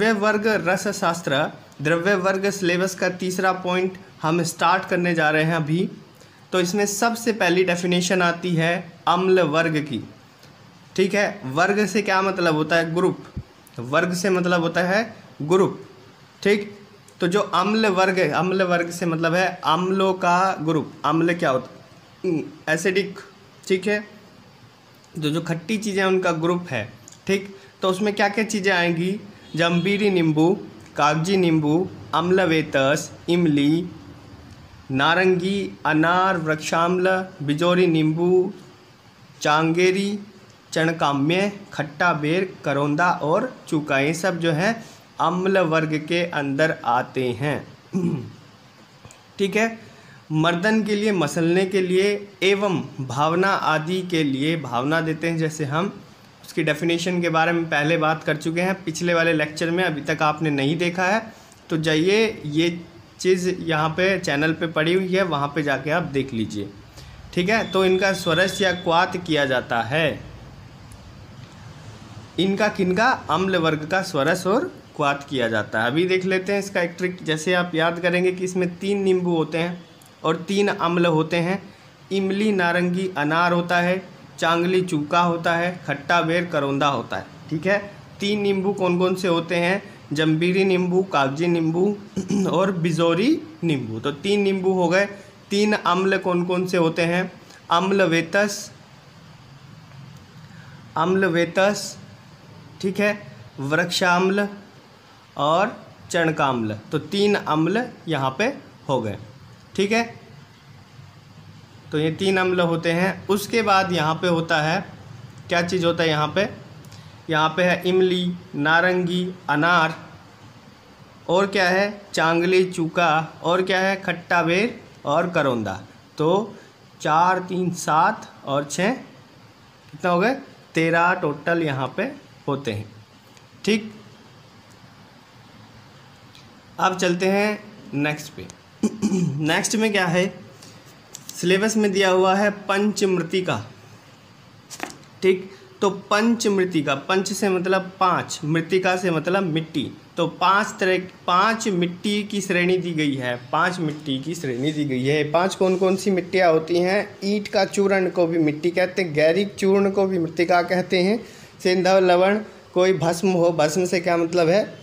द्रव्य वर्ग रसशास्त्र, द्रव्य वर्ग सिलेबस का तीसरा पॉइंट हम स्टार्ट करने जा रहे हैं अभी। तो इसमें सबसे पहली डेफिनेशन आती है अम्ल वर्ग की। ठीक है, वर्ग से क्या मतलब होता है? ग्रुप। वर्ग से मतलब होता है ग्रुप। ठीक, तो जो अम्ल वर्ग है, अम्ल वर्ग से मतलब है अम्लों का ग्रुप। अम्ल क्या होता है? एसिडिक। ठीक है, तो जो खट्टी चीज़ें उनका ग्रुप है। ठीक, तो उसमें क्या क्या चीज़ें आएंगी? जम्बीरी नींबू, कागजी नींबू, अम्लवेतस, इमली, नारंगी, अनार, वृक्षाम्ल, बिजोरी नींबू, चांगेरी, चणकाम्य, खट्टा बेर, करौंदा और चूका, ये सब जो है अम्ल वर्ग के अंदर आते हैं। ठीक है, मर्दन के लिए, मसलने के लिए एवं भावना आदि के लिए भावना देते हैं। जैसे हम उसकी डेफिनेशन के बारे में पहले बात कर चुके हैं पिछले वाले लेक्चर में, अभी तक आपने नहीं देखा है तो जाइए, ये चीज़ यहाँ पे चैनल पे पड़ी हुई है, वहाँ पे जाके आप देख लीजिए। ठीक है, तो इनका स्वरस या क्वात किया जाता है। इनका किनका? अम्ल वर्ग का स्वरस और क्वात किया जाता है। अभी देख लेते हैं इसका एक ट्रिक। जैसे आप याद करेंगे कि इसमें 3 नींबू होते हैं और 3 अम्ल होते हैं। इमली, नारंगी, अनार होता है, चांगली, चूका होता है, खट्टा बेर, करौंदा होता है। ठीक है, 3 नींबू कौन कौन से होते हैं? जम्बीरी नींबू, कागजी नींबू और बिजोरी नींबू। तो 3 नींबू हो गए। 3 अम्ल कौन कौन से होते हैं? अम्लवेतस, ठीक है, वृक्षाम्ल और चणकाम्ल। तो 3 अम्ल यहाँ पे हो गए। ठीक है, तो ये 3 अम्ल होते हैं। उसके बाद यहाँ पे होता है, क्या चीज़ होता है यहाँ पे? यहाँ पे है इमली, नारंगी, अनार, और क्या है? चांगली, चूका, और क्या है? खट्टा बेर और करौंदा। तो 4, 3, 7 और 6 कितना हो गए? 13 टोटल यहाँ पे होते हैं। ठीक, अब चलते हैं नेक्स्ट पे। नेक्स्ट में क्या है? सिलेबस में दिया हुआ है पंचमृतिका। ठीक, तो पंचमृतिका, पंच से मतलब 5, मृतिका से मतलब मिट्टी। तो 5 मिट्टी की श्रेणी दी गई है। 5 मिट्टी की श्रेणी दी गई है। 5 कौन कौन सी मिट्टियाँ होती हैं? ईंट का चूर्ण को भी मिट्टी कहते हैं, गैरिक चूर्ण को भी मृतिका कहते हैं, सिंधव लवण, कोई भस्म हो, भस्म से क्या मतलब है?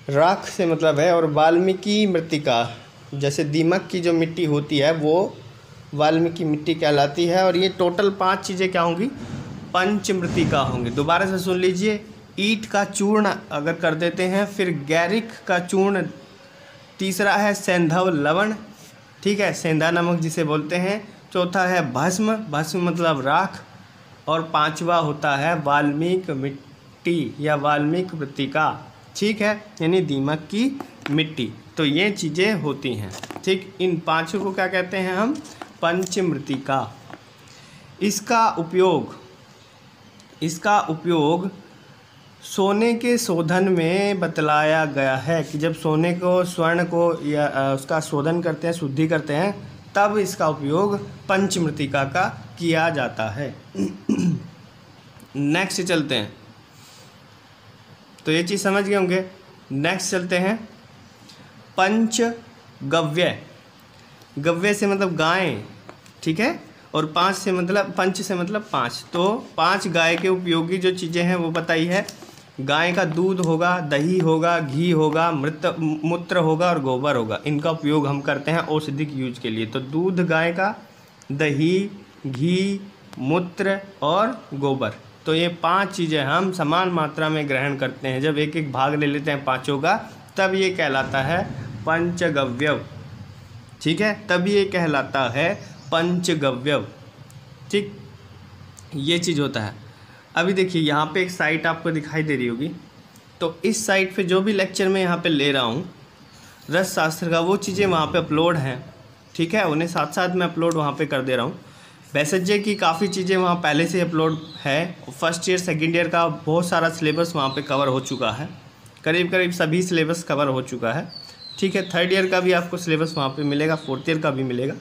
राख से मतलब है, और वाल्मीकि मृतिका, जैसे दीमक की जो मिट्टी होती है वो वाल्मीकि मिट्टी कहलाती है। और ये टोटल 5 चीज़ें क्या होंगी? पंचमृतिका होंगे। दोबारा से सुन लीजिए, ईंट का चूर्ण अगर कर देते हैं, फिर गैरिक का चूर्ण, तीसरा है सेंधव लवण, ठीक है, सेंधा नमक जिसे बोलते हैं, चौथा है भस्म, भस्म मतलब राख, और 5वां होता है वाल्मीकि मिट्टी या वाल्मीकि मृतिका। ठीक है, यानी दीमक की मिट्टी। तो ये चीज़ें होती हैं। ठीक, इन 5 को क्या कहते हैं हम? पंचमृतिका। इसका उपयोग सोने के शोधन में बतलाया गया है कि जब सोने को, स्वर्ण को या उसका शोधन करते हैं, शुद्धि करते हैं, तब इसका उपयोग पंचमृतिका का किया जाता है। नेक्स्ट चलते हैं। तो ये चीज़ समझ गए होंगे। नेक्स्ट चलते हैं पंचगव्य। गव्य से मतलब गाय, ठीक है, और 5 से मतलब, पंच से मतलब 5। तो 5 गाय के उपयोगी जो चीज़ें हैं वो बताई है। गाय का दूध होगा, दही होगा, घी होगा, मूत्र होगा और गोबर होगा। इनका उपयोग हम करते हैं औषधिक यूज के लिए। तो दूध गाय का, दही, घी, मूत्र और गोबर, तो ये 5 चीज़ें हम समान मात्रा में ग्रहण करते हैं। जब एक एक भाग ले लेते हैं 5 का, तब ये कहलाता है पंचगव्य। ठीक है, तब ये कहलाता है पंचगव्य। ठीक, ये चीज़ होता है। अभी देखिए यहाँ पे एक साइट आपको दिखाई दे रही होगी। तो इस साइट पे जो भी लेक्चर मैं यहाँ पे ले रहा हूँ रस शास्त्र का, वो चीज़ें वहाँ पे अपलोड हैं। ठीक है, उन्हें साथ साथ मैं अपलोड वहाँ पे कर दे रहा हूँ। वैसे की काफ़ी चीज़ें वहाँ पहले से अपलोड है। फर्स्ट ईयर सेकेंड ईयर का बहुत सारा सिलेबस वहाँ पे कवर हो चुका है, करीब करीब सभी सिलेबस कवर हो चुका है। ठीक है, थर्ड ईयर का भी आपको सिलेबस वहाँ पे मिलेगा, फोर्थ ईयर का भी मिलेगा।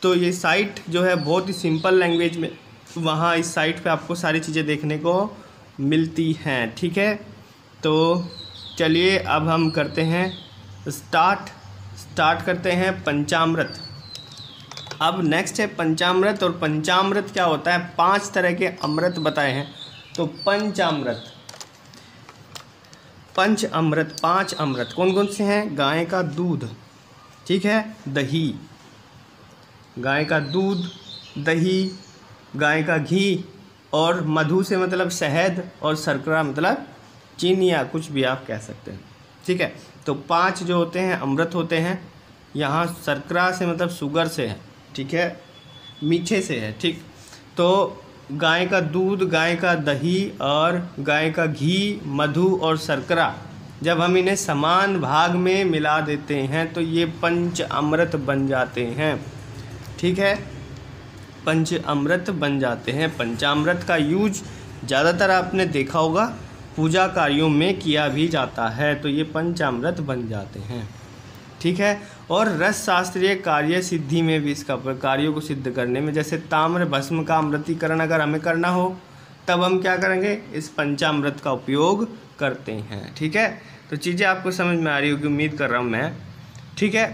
तो ये साइट जो है बहुत ही सिंपल लैंग्वेज में वहाँ इस साइट पे आपको सारी चीज़ें देखने को मिलती हैं। ठीक है, तो चलिए अब हम करते हैं स्टार्ट करते हैं पंचामृत। अब नेक्स्ट है पंचामृत। और पंचामृत क्या होता है? 5 तरह के अमृत बताए हैं। तो पंचामृत, 5 अमृत कौन कौन से हैं? गाय का दूध, ठीक है, दही, गाय का दूध, दही, गाय का घी, और मधु से मतलब शहद, और शर्करा मतलब चीनी या कुछ भी आप कह सकते हैं, ठीक है। तो 5 जो होते हैं अमृत होते हैं। यहाँ शर्करा से मतलब शुगर से है, ठीक है, मीठे से है, ठीक। तो गाय का दूध, गाय का दही और गाय का घी, मधु और शर्करा, जब हम इन्हें समान भाग में मिला देते हैं तो ये पंच अमृत बन जाते हैं, ठीक है, पंच अमृत बन जाते हैं। पंचामृत का यूज ज़्यादातर आपने देखा होगा पूजा कार्यों में किया भी जाता है, तो ये पंचामृत बन जाते हैं, ठीक है। और रस शास्त्रीय कार्य सिद्धि में भी इसका कार्यों को सिद्ध करने में, जैसे ताम्र भस्म का अमृतीकरण अगर हमें करना हो तब हम क्या करेंगे? इस पंचामृत का उपयोग करते हैं, ठीक है। तो चीज़ें आपको समझ में आ रही होगी, उम्मीद कर रहा हूँ मैं, ठीक है।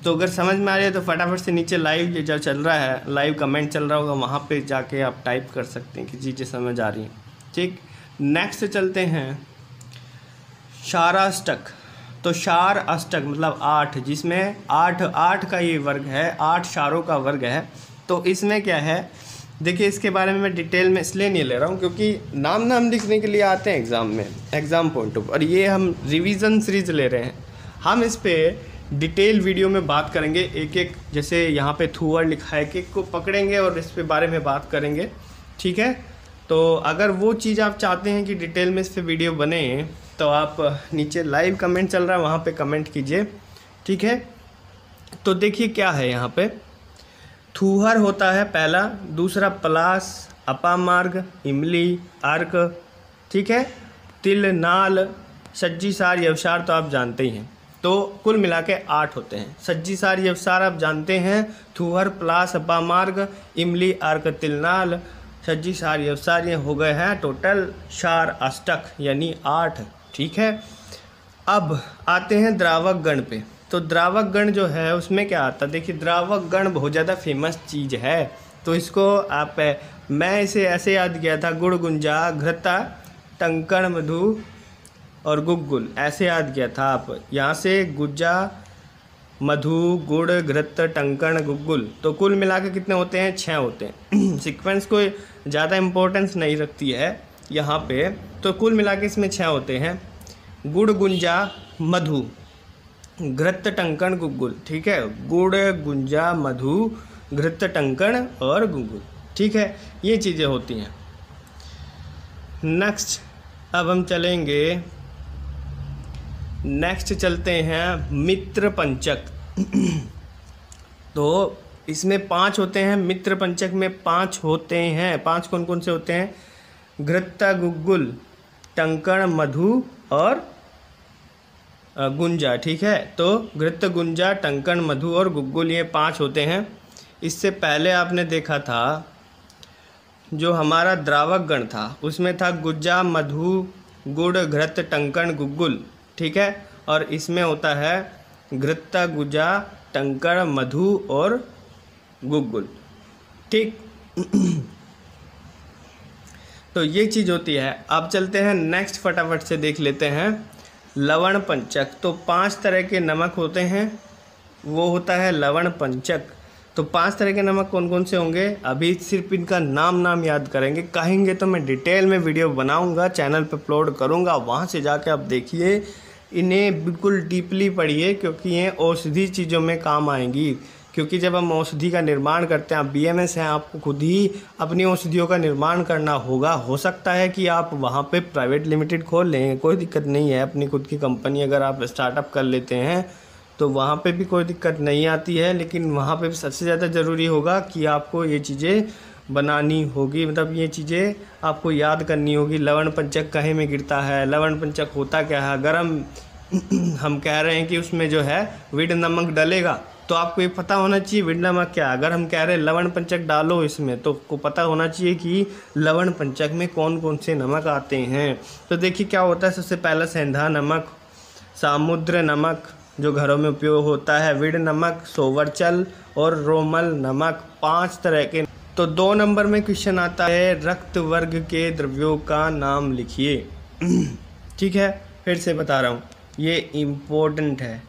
तो अगर समझ में आ रही है तो फटाफट से नीचे लाइव जो चल रहा है, लाइव कमेंट चल रहा होगा, वहाँ पे जाके आप टाइप कर सकते हैं कि चीज़ें समझ आ रही हैं, ठीक। नेक्स्ट चलते हैं शाराष्टक। तो शार अष्टक मतलब 8, जिसमें 8 का ये वर्ग है, 8 शारों का वर्ग है। तो इसमें क्या है, देखिए इसके बारे में मैं डिटेल में इसलिए नहीं ले रहा हूँ क्योंकि नाम लिखने के लिए आते हैं एग्ज़ाम में, एग्ज़ाम पॉइंट ऑफ, और ये हम रिवीजन सीरीज ले रहे हैं। हम इस पर डिटेल वीडियो में बात करेंगे, एक जैसे यहाँ पे थूअर लिखा है, एक को पकड़ेंगे और इस पे बारे में बात करेंगे, ठीक है। तो अगर वो चीज़ आप चाहते हैं कि डिटेल में इस पे वीडियो बने तो आप नीचे लाइव कमेंट चल रहा है, वहाँ पे कमेंट कीजिए, ठीक है। तो देखिए क्या है यहाँ पे, थूहर होता है पहला, दूसरा पलास, अपामार्ग, इमली, अर्क, ठीक है, तिल, नाल, सज्जी, सार, यवसार तो आप जानते ही हैं। तो कुल मिला के 8 होते हैं। सज्जी, सार, यवसार आप जानते हैं, थूहर, पलास, अपामार्ग, इमली, अर्क, तिल, नाल, सज्जी, सार, यवसार, ये हो गए हैं टोटल शार अष्टक यानी 8, ठीक है। अब आते हैं द्रावक गण पे। तो द्रावक गण जो है उसमें क्या आता है, देखिए द्रावक गण बहुत ज़्यादा फेमस चीज़ है। तो इसको आप, मैं इसे ऐसे याद किया था, गुड़, गुंजा, घृता, टंकण, मधु और गुग्गुल, ऐसे याद किया था आप। यहाँ से गुज्जा, मधु, गुड़, घृत, टंकण, गुग्गुल, तो कुल मिला के कितने होते हैं? 6 होते हैं। सीक्वेंस कोई ज़्यादा इम्पोर्टेंस नहीं रखती है यहाँ पे। तो कुल मिला के इसमें 6 होते हैं, गुड़, गुंजा, मधु, घृत, टंकण, गुग्गुल, ठीक है। गुड़, गुंजा, मधु, घृत, टंकण और गुग्गुल, ठीक है, ये चीज़ें होती हैं। नेक्स्ट अब हम चलेंगे, नेक्स्ट चलते हैं मित्र पंचक। तो इसमें 5 होते हैं, मित्र पंचक में 5 होते हैं। 5 कौन कौन से होते हैं? घृत, गुग्गुल, टंकण, मधु और गुंजा, ठीक है। तो घृत, गुंजा, टंकण, मधु और गुग्गुल, ये 5 होते हैं। इससे पहले आपने देखा था जो हमारा द्रावक गण था उसमें था गुज्जा, मधु, गुड़, घृत, टंकण, गुग्गुल, ठीक है। और इसमें होता है घृत, गुज्जा, टंकण, मधु और गुग्गुल, ठीक। तो ये चीज़ होती है। अब चलते हैं नेक्स्ट, फटाफट से देख लेते हैं लवण पंचक। तो 5 तरह के नमक होते हैं, वो होता है लवण पंचक। तो 5 तरह के नमक कौन कौन से होंगे? अभी सिर्फ इनका नाम याद करेंगे, कहेंगे तो मैं डिटेल में वीडियो बनाऊंगा, चैनल पे अपलोड करूंगा, वहाँ से जाके आप देखिए, इन्हें बिल्कुल डीपली पढ़िए क्योंकि ये औषधि चीज़ों में काम आएंगी। क्योंकि जब हम औषधि का निर्माण करते हैं, आप BMS हैं, आपको खुद ही अपनी औषधियों का निर्माण करना होगा। हो सकता है कि आप वहाँ पे प्राइवेट लिमिटेड खोल लें, कोई दिक्कत नहीं है, अपनी खुद की कंपनी अगर आप स्टार्टअप कर लेते हैं तो वहाँ पे भी कोई दिक्कत नहीं आती है। लेकिन वहाँ पे भी सबसे ज़्यादा ज़रूरी होगा कि आपको ये चीज़ें बनानी होगी, मतलब ये चीज़ें आपको याद करनी होगी। लवण पंचक कहे में गिरता है, लवण पंचक होता क्या है? अगर हम कह रहे हैं कि उसमें जो है विड नमक डलेगा तो आपको ये पता होना चाहिए विड नमक क्या है। अगर हम कह रहे हैं लवण पंचक डालो इसमें, तो आपको पता होना चाहिए कि लवण पंचक में कौन कौन से नमक आते हैं। तो देखिए क्या होता है, सबसे पहला सेंधा नमक, सामुद्र नमक जो घरों में उपयोग होता है, विड नमक, सोवरचल और रोमल नमक, 5 तरह के। तो 2 नंबर में क्वेश्चन आता है रक्त वर्ग के द्रव्यों का नाम लिखिए। ठीक है, फिर से बता रहा हूँ, ये इम्पोर्टेंट है।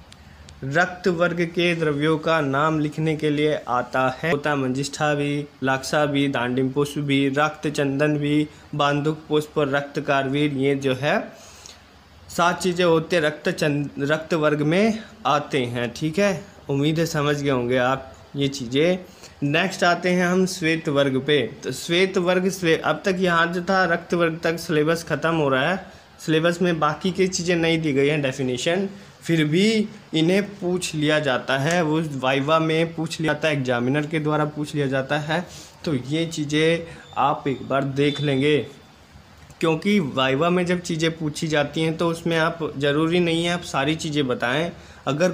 रक्त वर्ग के द्रव्यों का नाम लिखने के लिए आता है होता मंजिष्ठा भी, लाक्षा भी, दांडिम पुष्प भी, रक्त चंदन भी, बांधुक पुष्प और रक्त कारवीर। ये जो है 7 चीज़ें होते रक्त वर्ग में आते हैं। ठीक है, उम्मीद है समझ गए होंगे आप ये चीज़ें। नेक्स्ट आते हैं हम श्वेत वर्ग पे। तो श्वेत वर्ग अब तक यहाँ जो था रक्त वर्ग तक सिलेबस ख़त्म हो रहा है। सिलेबस में बाकी की चीज़ें नहीं दी गई हैं डेफिनेशन, फिर भी इन्हें पूछ लिया जाता है, वो वाइवा में पूछ लिया जाता है, एग्जामिनर के द्वारा पूछ लिया जाता है। तो ये चीज़ें आप एक बार देख लेंगे, क्योंकि वाइवा में जब चीज़ें पूछी जाती हैं तो उसमें आप ज़रूरी नहीं है आप सारी चीज़ें बताएं। अगर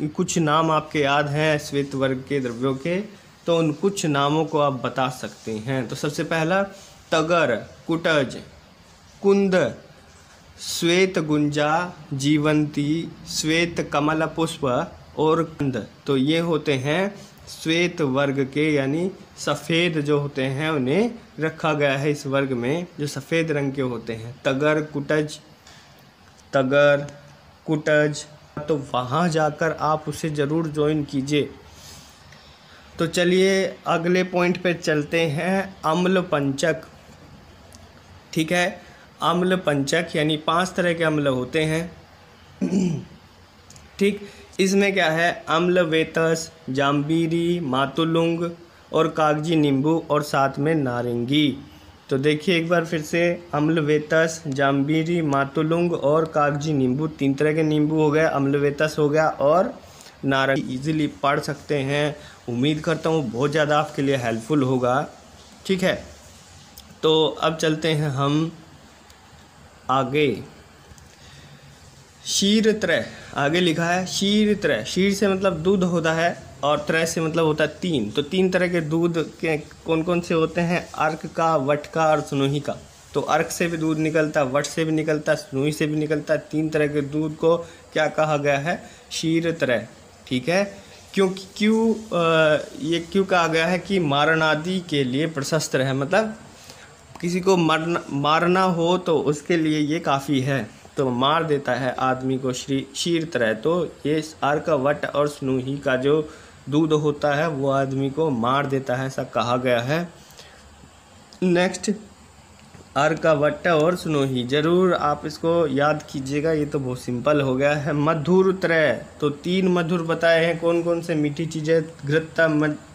कुछ नाम आपके याद हैं श्वेत वर्ग के द्रव्यों के, तो उन कुछ नामों को आप बता सकते हैं। तो सबसे पहला तगर, कुटज, कुंद, श्वेत गुंजा, जीवंती, श्वेत कमल पुष्प और कंद। तो ये होते हैं श्वेत वर्ग के, यानी सफ़ेद जो होते हैं उन्हें रखा गया है इस वर्ग में, जो सफ़ेद रंग के होते हैं। तगर कुटज, तो वहाँ जाकर आप उसे ज़रूर ज्वाइन कीजिए। तो चलिए अगले पॉइंट पे चलते हैं, अम्ल पंचक। ठीक है, अम्ल पंचक यानी 5 तरह के अम्ल होते हैं। ठीक, इसमें क्या है, अम्ल वेतस, जाम्बीरी, मातुलुंग और कागजी नींबू और साथ में नारंगी। तो देखिए एक बार फिर से, अम्ल वेतस, जाम्बीरी, मातुलुंग और कागजी नींबू, 3 तरह के नींबू हो गए, अम्ल वेतस हो गया और नारंगी। इजीली पढ़ सकते हैं, उम्मीद करता हूँ बहुत ज़्यादा आपके लिए हेल्पफुल होगा। ठीक है, तो अब चलते हैं हम आगे। क्षीर त्रय, आगे लिखा है क्षीर त्रय। क्षीर से मतलब दूध होता है और त्रय से मतलब होता है 3। तो 3 तरह के दूध के कौन कौन से होते हैं, अर्क का, वट का और स्नोही का। तो अर्क से भी दूध निकलता है, वट से भी निकलता है, स्नोही से भी निकलता है। 3 तरह के दूध को क्या कहा गया है, क्षीर त्रय। ठीक है, ये क्यों कहा गया है कि मारणादि के लिए प्रशस्त है, मतलब किसी को मारना हो तो उसके लिए ये काफ़ी है, तो मार देता है आदमी को क्षीर त्रय। तो ये अर्क, वट और स्नोही का जो दूध होता है वो आदमी को मार देता है, ऐसा कहा गया है। नेक्स्ट, अर्क, वट और स्नोही, ज़रूर आप इसको याद कीजिएगा, ये तो बहुत सिंपल हो गया है। मधुर त्रय, तो 3 मधुर बताए हैं, कौन कौन से मीठी चीज़ें, घृत,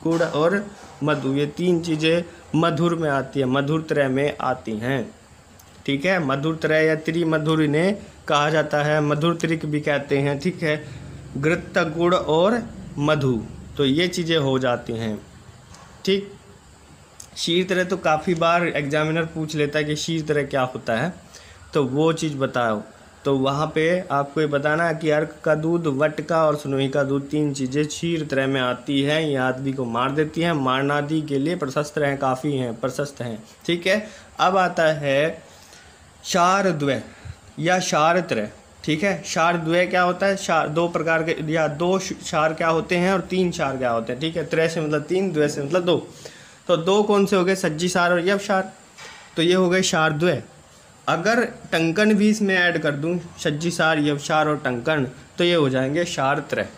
गुड़ और मधु। ये 3 चीज़ें मधुर में आती है, मधुर त्रय में आती हैं। ठीक है, मधुर त्रय या त्रिमधुर इन्हें कहा जाता है, मधुर त्रिक भी कहते हैं। ठीक है, घृत, गुड़ और मधु, तो ये चीज़ें हो जाती हैं। ठीक, क्षीर त्रय तो काफ़ी बार एग्जामिनर पूछ लेता है कि क्षीर त्रय क्या होता है, तो वो चीज़ बताओ। तो वहाँ पे आपको ये बताना है कि अर्क का दूध, वट का और स्नोही का दूध, 3 चीज़ें क्षीर त्रय में आती हैं, ये आदमी को मार देती हैं, मारणादि के लिए प्रशस्त हैं, काफ़ी हैं, प्रशस्त हैं। ठीक है, अब आता है क्षारद्वय या क्षारत्रय। ठीक है, क्षारद्वय क्या होता है, 2 प्रकार के या 2 क्षार क्या होते हैं और 3 क्षार क्या होते हैं। ठीक है, त्रय से मतलब 3, द्वय से मतलब 2। तो 2 कौन से हो गए, सज्जी क्षार और यव क्षार, तो ये हो गए क्षारद्वय। अगर टंकन भी इसमें ऐड कर दूं, सज्जी क्षार, यव क्षार और टंकन, तो ये हो जाएंगे क्षारत्रय।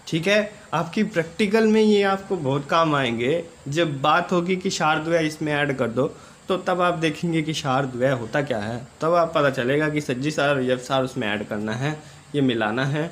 ठीक है, आपकी प्रैक्टिकल में ये आपको बहुत काम आएंगे। जब बात होगी कि क्षारद्वय इसमें ऐड कर दो, तो तब आप देखेंगे कि क्षारद्वय होता क्या है, तब आप पता चलेगा कि सज्जी क्षार और यव क्षार उसमें ऐड करना है, ये मिलाना है,